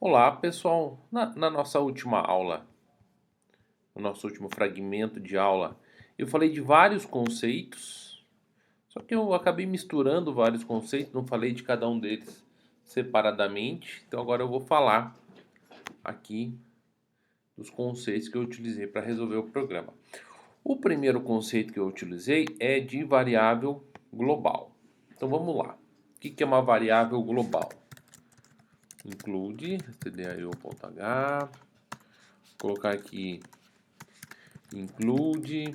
Olá, pessoal. Na nossa última aula, no nosso último fragmento de aula, eu falei de vários conceitos, só que eu acabei misturando vários conceitos, não falei de cada um deles separadamente. Então agora eu vou falar aqui dos conceitos que eu utilizei para resolver o programa. O primeiro conceito que eu utilizei é de variável global. Então vamos lá. O que é uma variável global? Include stdio.h, colocar aqui include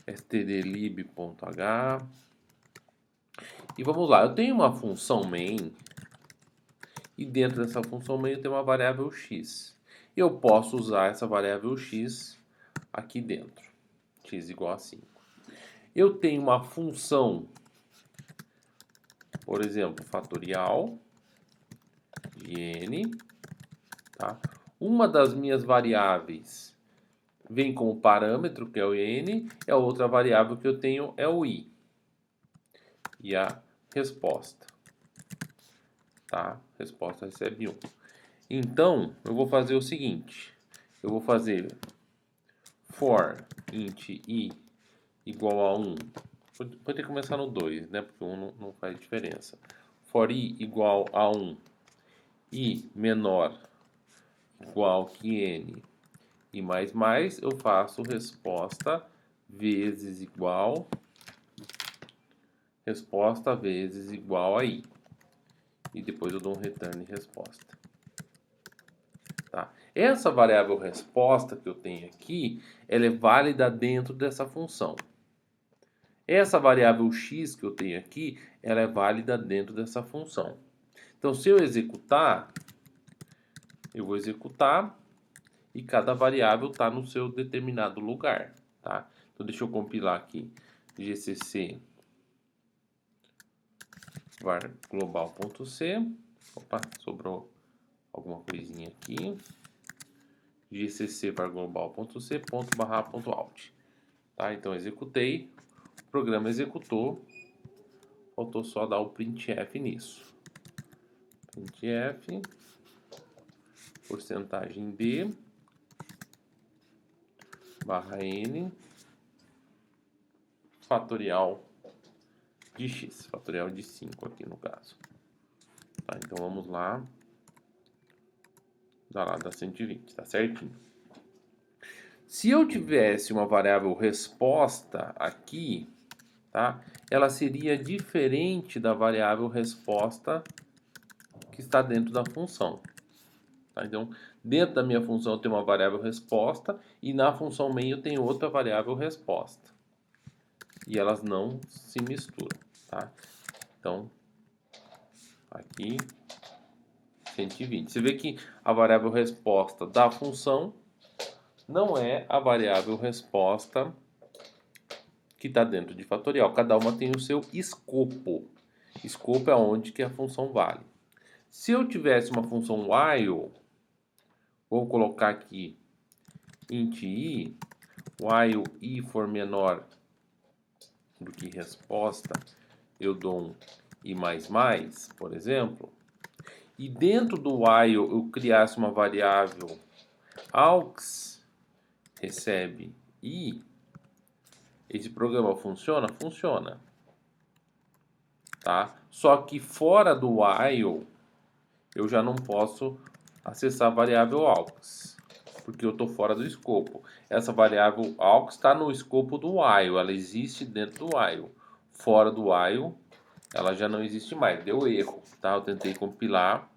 stdlib.h e vamos lá. Eu tenho uma função main e dentro dessa função main eu tenho uma variável x. Eu posso usar essa variável x aqui dentro, x igual a 5. Eu tenho uma função, por exemplo, fatorial de n, tá? Uma das minhas variáveis vem como parâmetro, que é o n, e a outra variável que eu tenho é o i. E a resposta, tá? Resposta recebe 1. Então, eu vou fazer o seguinte. Eu vou fazer for int i igual a 1. Pode começar no 2, né? Porque 1 não faz diferença. For i igual a 1 e menor igual que n e mais, eu faço resposta vezes igual a i. E depois eu dou um return resposta. Tá? Essa variável resposta que eu tenho aqui, ela é válida dentro dessa função. Essa variável x que eu tenho aqui, ela é válida dentro dessa função. Então, se eu executar, eu vou executar e cada variável está no seu determinado lugar. Tá? Então, deixa eu compilar aqui. gcc var global.c. Opa, sobrou alguma coisinha aqui. gcc var global.c .barra.out. Tá? Então, executei. O programa executou. Faltou só dar o printf nisso. Printf porcentagem d barra n fatorial de x, fatorial de 5 aqui no caso. Tá, então vamos lá. Dá 120, tá certinho. Se eu tivesse uma variável resposta aqui, tá? Ela seria diferente da variável resposta que está dentro da função. Tá? Então, dentro da minha função eu tenho uma variável resposta e na função main eu tenho outra variável resposta. E elas não se misturam, tá? Então, aqui 120. Você vê que a variável resposta da função não é a variável resposta que está dentro de fatorial. Cada uma tem o seu escopo. Escopo é onde que a função vale. Se eu tivesse uma função while, vou colocar aqui int i, while i for menor do que resposta, eu dou um i++, por exemplo, e dentro do while eu criasse uma variável aux recebe i, esse programa funciona? Funciona. Tá? Só que fora do while eu já não posso acessar a variável aux, porque eu estou fora do escopo. Essa variável aux está no escopo do while, ela existe dentro do while. Fora do while, ela já não existe mais, deu erro. Tá? Eu tentei compilar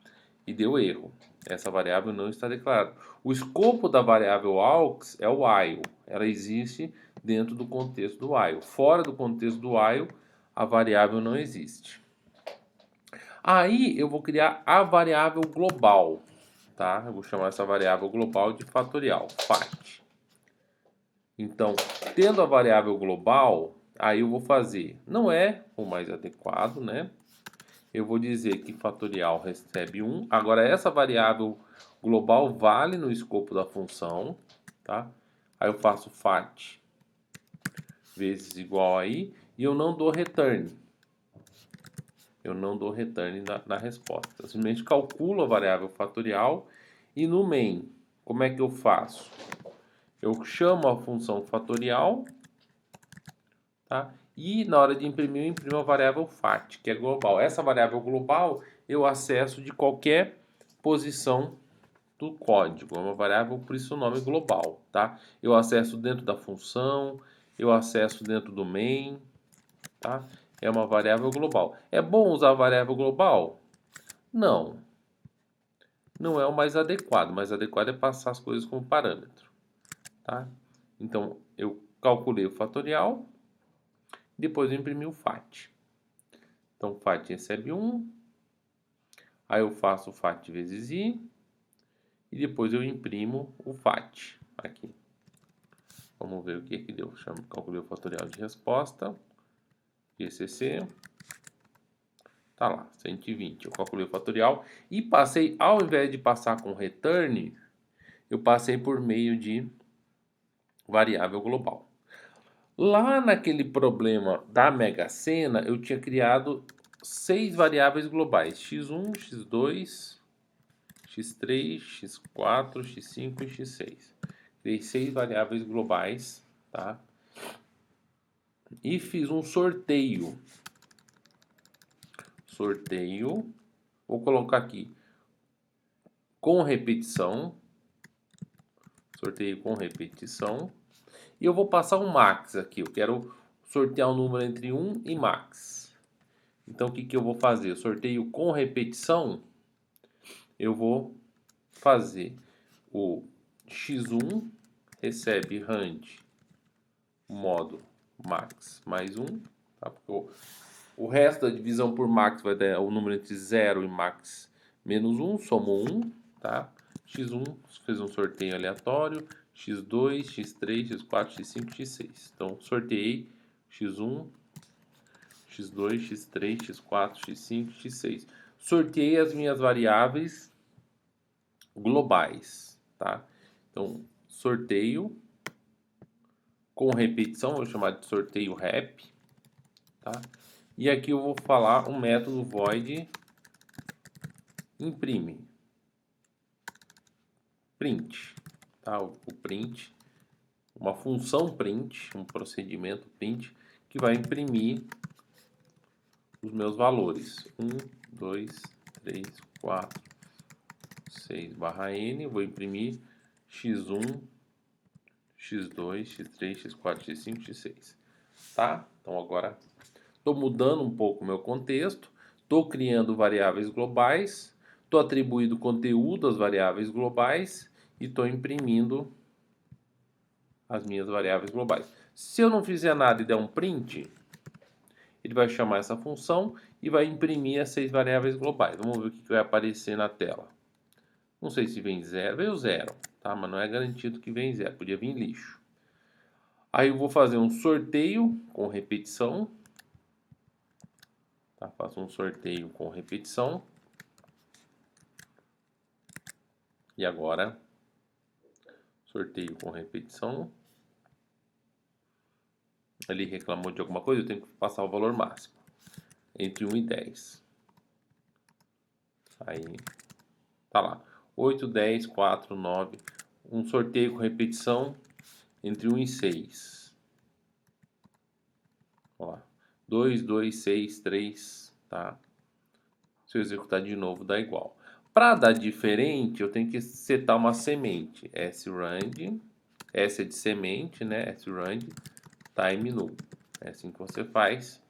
e deu erro. Essa variável não está declarada. O escopo da variável aux é o while, ela existe dentro do contexto do while. Fora do contexto do while, a variável não existe. Aí eu vou criar a variável global, tá? Eu vou chamar essa variável global de fatorial, fat. Então, tendo a variável global, aí eu vou fazer, não é o mais adequado, né? Eu vou dizer que fatorial recebe 1. Agora, essa variável global vale no escopo da função, tá? Aí eu faço fat vezes igual a i e eu não dou return. Eu não dou return na resposta. Eu simplesmente calculo a variável fatorial e no main, como é que eu faço? Eu chamo a função fatorial, tá? E na hora de imprimir, eu imprimo a variável fat, que é global. Essa variável global eu acesso de qualquer posição do código. É uma variável, por isso o nome é global, tá? Eu acesso dentro da função, eu acesso dentro do main, tá? É uma variável global. É bom usar a variável global? Não. Não é o mais adequado. O mais adequado é passar as coisas como parâmetro, tá? Então, eu calculei o fatorial, depois eu imprimi o fat. Então, fat recebe 1, aí eu faço o fat vezes i, e depois eu imprimo o fat aqui. Vamos ver o que que deu. Calculei o fatorial de resposta, GCC, tá lá, 120. Eu calculei o fatorial e passei, ao invés de passar com return, eu passei por meio de variável global. Lá naquele problema da Mega Sena, eu tinha criado 6 variáveis globais: x1, x2, x3, x4, x5 e x6. Criei 6 variáveis globais, tá? E fiz um sorteio. Vou colocar aqui com repetição. Sorteio com repetição. E eu vou passar um max aqui. Eu quero sortear um número entre 1 e max. Então, o que que eu vou fazer? Sorteio com repetição. Eu vou fazer o x1 recebe rand modo max mais 1. Tá? Porque o resto da divisão por max vai dar o número entre 0 e max menos 1. Somou 1. Tá? x1 fez um sorteio aleatório. x2, x3, x4, x5, x6. Então, sorteei x1, x2, x3, x4, x5, x6. Sorteei as minhas variáveis globais, tá? Então, sorteio com repetição, vou chamar de sorteio rep, tá? E aqui eu vou falar um método void imprime, print, tá? O print, uma função print, um procedimento print que vai imprimir os meus valores. 1, 2, 3, 4, 6 barra n, vou imprimir x1, x2, x3, x4, x5, x6, tá? Então agora estou mudando um pouco o meu contexto, estou criando variáveis globais, estou atribuindo conteúdo às variáveis globais e estou imprimindo as minhas variáveis globais. Se eu não fizer nada e der um print, ele vai chamar essa função e vai imprimir as 6 variáveis globais. Vamos ver o que vai aparecer na tela. Não sei se vem 0, veio 0, tá? Mas não é garantido que vem 0, podia vir lixo. Aí eu vou fazer um sorteio com repetição. Tá? Faço um sorteio com repetição. E agora, sorteio com repetição. Ele reclamou de alguma coisa, eu tenho que passar o valor máximo. Entre 1 e 10. Aí, tá lá. 8, 10, 4, 9. Um sorteio com repetição entre 1 e 6. Ó, 2, 2, 6, 3, tá? Se eu executar de novo, dá igual. Para dar diferente, eu tenho que setar uma semente. srand, S é de semente, né? srand time null. É assim que você faz.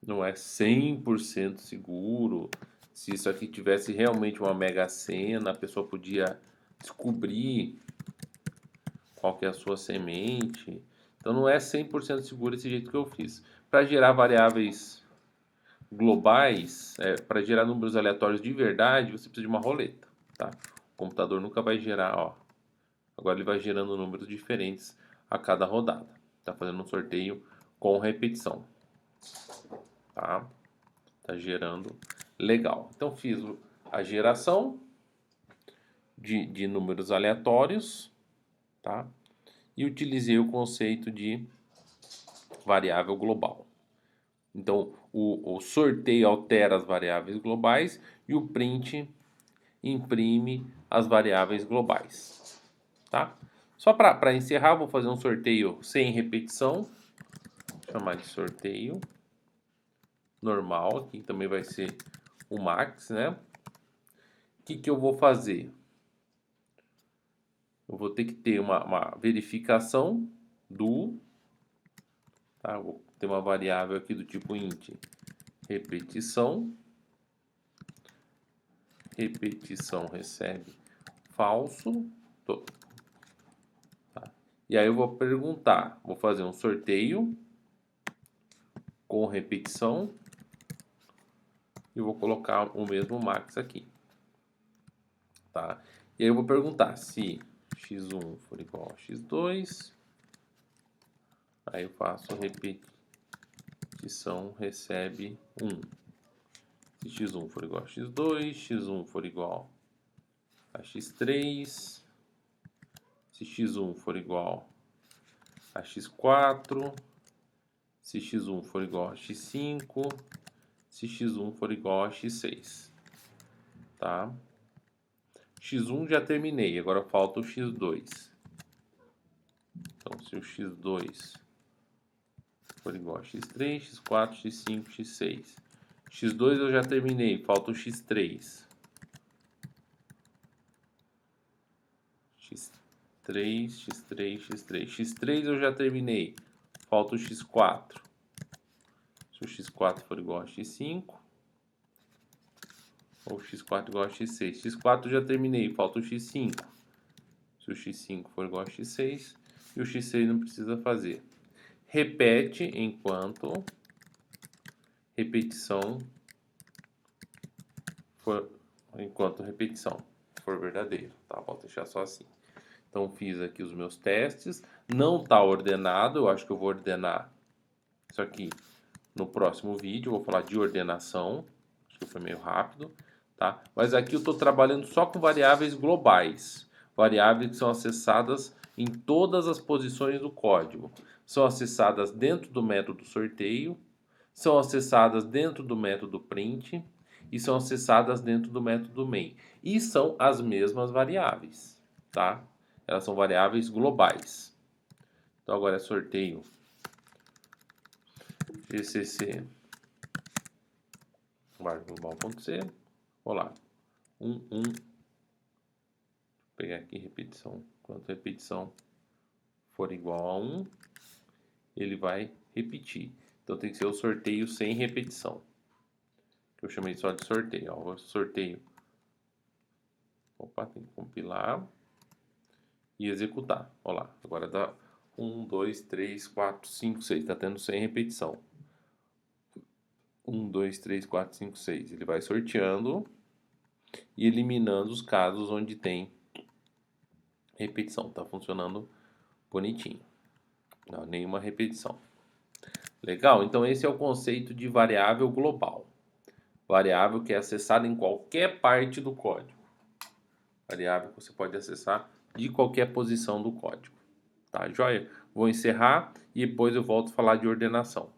Não é 100% seguro. Se isso aqui tivesse realmente uma mega sena, a pessoa podia descobrir qual que é a sua semente. Então não é 100% seguro esse jeito que eu fiz. Para gerar variáveis globais, para gerar números aleatórios de verdade, você precisa de uma roleta, tá? O computador nunca vai gerar, ó. Agora ele vai gerando números diferentes a cada rodada. Tá fazendo um sorteio com repetição, tá? Tá gerando legal. Então fiz a geração de números aleatórios, tá? E utilizei o conceito de variável global. Então, o sorteio altera as variáveis globais e o print imprime as variáveis globais, tá? Só para encerrar, vou fazer um sorteio sem repetição, vou chamar de sorteio normal, aqui também vai ser o max, né? O que eu vou fazer? Eu vou ter que ter uma verificação do, tá? Vou ter uma variável aqui do tipo int repetição. Repetição recebe falso. Tá? E aí eu vou perguntar, vou fazer um sorteio com repetição e vou colocar o mesmo max aqui, tá? E aí eu vou perguntar se x1 for igual a x2, aí eu faço repetição recebe 1. Se x1 for igual a x2, x1 for igual a x3, se x1 for igual a x4, se x1 for igual a x5, se x1 for igual a x6, tá? x1 já terminei, agora falta o x2. Então, se o x2 for igual a x3, x4, x5, x6. x2 eu já terminei, falta o x3. x3, x3, x3. x3 eu já terminei, falta o x4. Se o x4 for igual a x5, ou x4 igual a x6. x4 eu já terminei, falta o x5. Se o x5 for igual a x6, e o x6 não precisa fazer. Repete enquanto repetição for verdadeiro, tá? Vou deixar só assim. Então fiz aqui os meus testes, não está ordenado, eu acho que eu vou ordenar isso aqui no próximo vídeo, eu vou falar de ordenação, acho que foi meio rápido, tá? Mas aqui eu estou trabalhando só com variáveis globais, variáveis que são acessadas em todas as posições do código. São acessadas dentro do método sorteio, são acessadas dentro do método print e são acessadas dentro do método main. E são as mesmas variáveis, tá? Elas são variáveis globais. Então agora é sorteio gcc var global.c. Olá. 1. Vou pegar aqui repetição. Quando a repetição for igual a 1, ele vai repetir. Então tem que ser o sorteio sem repetição. Que eu chamei só de sorteio. Ó, o sorteio. Opa, tem que compilar e executar. Olha lá, agora dá 1, 2, 3, 4, 5, 6. Está tendo sem repetição. 1, 2, 3, 4, 5, 6. Ele vai sorteando e eliminando os casos onde tem repetição. Está funcionando bonitinho. Não, nenhuma repetição. Legal? Então esse é o conceito de variável global. Variável que é acessada em qualquer parte do código. Variável que você pode acessar de qualquer posição do código. Tá, joia? Vou encerrar e depois eu volto a falar de ordenação.